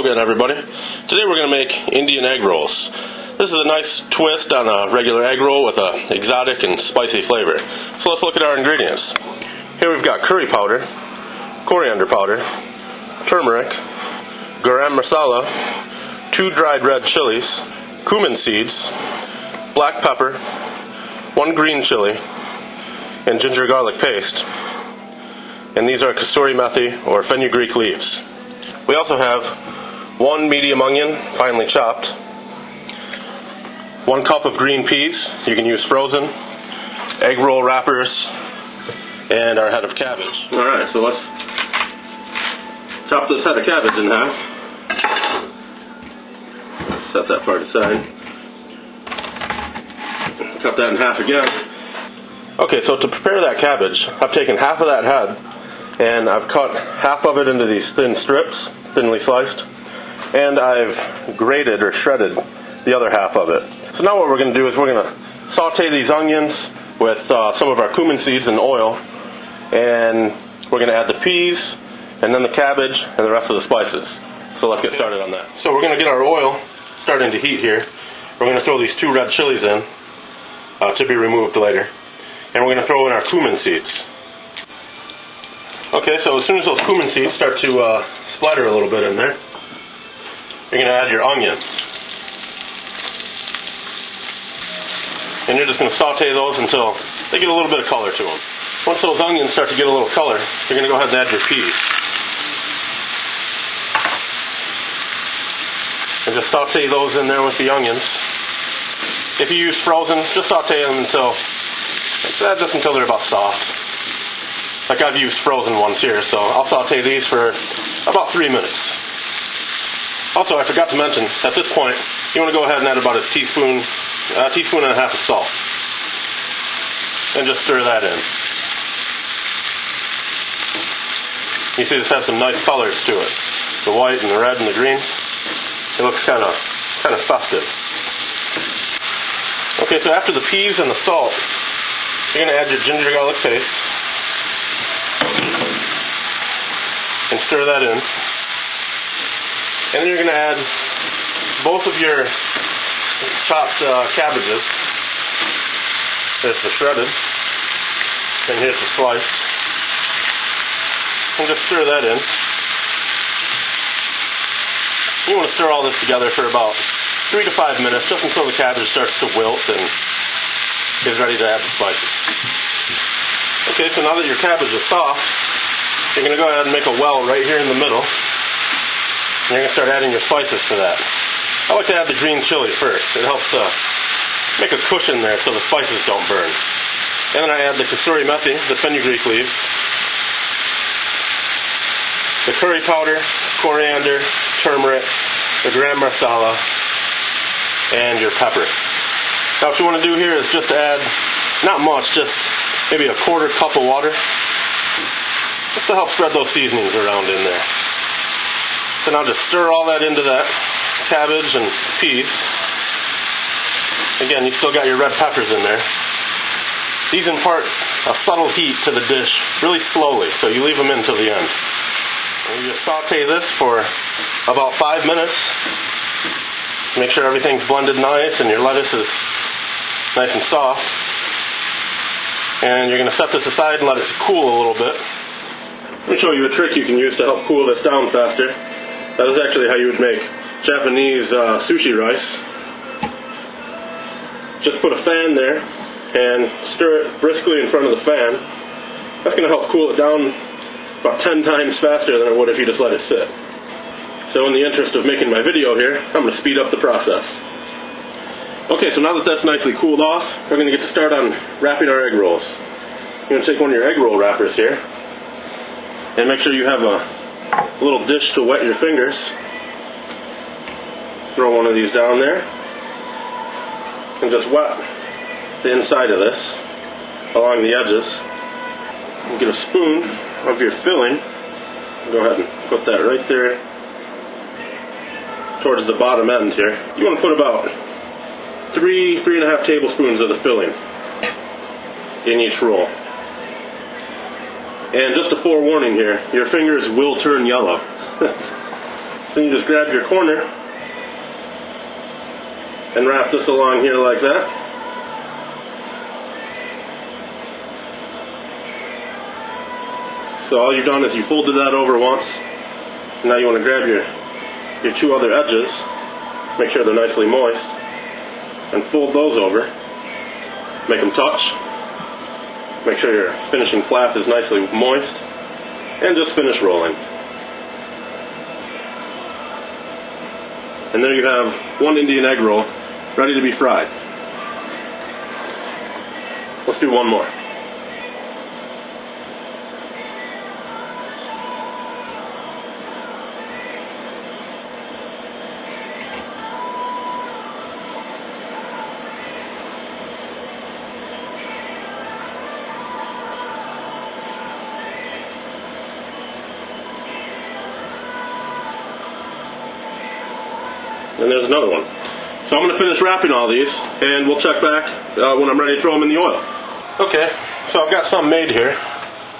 Hello again, everybody. Today we're going to make Indian egg rolls. This is a nice twist on a regular egg roll with an exotic and spicy flavor. So let's look at our ingredients. Here we've got curry powder, coriander powder, turmeric, garam masala, 2 dried red chilies, cumin seeds, black pepper, 1 green chili, and ginger garlic paste. And these are kasuri methi or fenugreek leaves. We also have 1 medium onion, finely chopped, 1 cup of green peas, you can use frozen, egg roll wrappers, and our head of cabbage. Alright, so let's chop this head of cabbage in half. Set that part aside. Cut that in half again. Okay, so to prepare that cabbage, I've taken half of that head and I've cut half of it into these thin strips, thinly sliced, and I've grated or shredded the other half of it. So now what we're going to do is we're going to saute these onions with some of our cumin seeds and oil, and we're going to add the peas, and then the cabbage, and the rest of the spices. So let's get started on that. So we're going to get our oil starting to heat here. We're going to throw these 2 red chilies in, to be removed later. And we're going to throw in our cumin seeds. Okay, so as soon as those cumin seeds start to splatter a little bit in there, you're going to add your onions. And you're just going to saute those until they get a little bit of color to them. Once those onions start to get a little color, you're going to go ahead and add your peas. And just saute those in there with the onions. If you use frozen, just saute them until they're about soft. Like I've used frozen ones here, so I'll saute these for about 3 minutes. Also, I forgot to mention, at this point, you want to go ahead and add about a teaspoon and a half of salt. And just stir that in. You see this has some nice colors to it. The white and the red and the green. It looks kind of festive. Okay, so after the peas and the salt, you're going to add your ginger garlic paste. And stir that in. And then you're going to add both of your chopped cabbages. There's the shredded. And here's the sliced. And just stir that in. You want to stir all this together for about 3 to 5 minutes, just until the cabbage starts to wilt and is ready to add the spices. Okay, so now that your cabbage is soft, you're going to go ahead and make a well right here in the middle. And you're going to start adding your spices to that. I like to add the green chili first. It helps make a cushion there so the spices don't burn. And then I add the kasuri methi, the fenugreek leaves, the curry powder, coriander, turmeric, the garam masala, and your pepper. Now what you want to do here is just add, not much, just maybe a 1/4 cup of water, just to help spread those seasonings around in there. So now just stir all that into that cabbage and peas. Again, you still got your red peppers in there. These impart a subtle heat to the dish really slowly, so you leave them in till the end. And you just saute this for about 5 minutes. Make sure everything's blended nice and your lettuce is nice and soft. And you're going to set this aside and let it cool a little bit. Let me show you a trick you can use to help cool this down faster. That is actually how you would make Japanese sushi rice. Just put a fan there and stir it briskly in front of the fan. That's going to help cool it down about 10 times faster than it would if you just let it sit. So in the interest of making my video here, I'm going to speed up the process. Okay, so now that that's nicely cooled off, we're going to get to start on wrapping our egg rolls. You're going to take one of your egg roll wrappers here, and make sure you have a little dish to wet your fingers. Throw one of these down there, and just wet the inside of this along the edges. And get a spoon of your filling. Go ahead and put that right there towards the bottom end here. You want to put about 3.5 tablespoons of the filling in each roll. And just a forewarning here, your fingers will turn yellow. Then you just grab your corner and wrap this along here like that. So all you've done is you folded that over once. Now you want to grab your two other edges, make sure they're nicely moist, and fold those over. Make them touch. Make sure your finishing flap is nicely moist, and just finish rolling. And there you have one Indian egg roll ready to be fried. Let's do one more. And there's another one. So I'm going to finish wrapping all these, and we'll check back when I'm ready to throw them in the oil. Okay, so I've got some made here,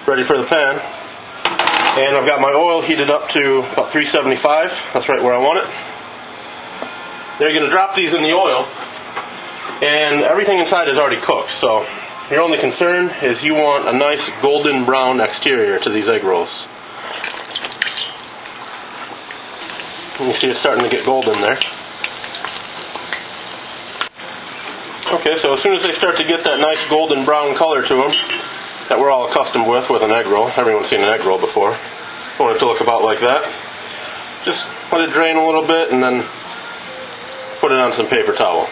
ready for the pan. And I've got my oil heated up to about 375. That's right where I want it. Now you're going to drop these in the oil, and everything inside is already cooked. So your only concern is you want a nice golden brown exterior to these egg rolls. You see it's starting to get golden there. Okay, so as soon as they start to get that nice golden brown color to them that we're all accustomed with an egg roll, everyone's seen an egg roll before, I want it to look about like that. Just let it drain a little bit and then put it on some paper towel.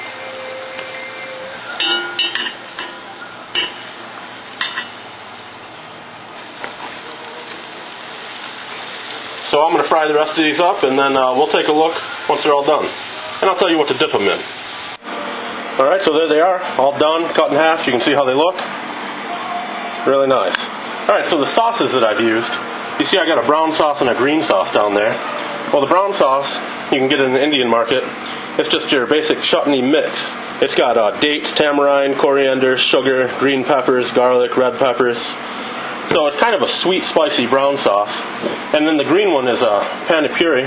So I'm going to fry the rest of these up, and then we'll take a look once they're all done. And I'll tell you what to dip them in. Alright, so there they are, all done, cut in half. You can see how they look. Really nice. Alright, so the sauces that I've used, you see I got a brown sauce and a green sauce down there. Well, the brown sauce, you can get in the Indian market. It's just your basic chutney mix. It's got dates, tamarind, coriander, sugar, green peppers, garlic, red peppers. So it's kind of a sweet, spicy brown sauce. And then the green one is a pani puri.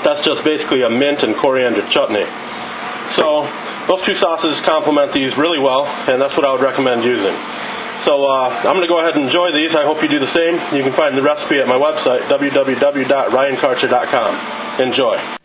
That's just basically a mint and coriander chutney. So those two sauces complement these really well, and that's what I would recommend using. So I'm going to go ahead and enjoy these. I hope you do the same. You can find the recipe at my website, www.ryankarcher.com. Enjoy.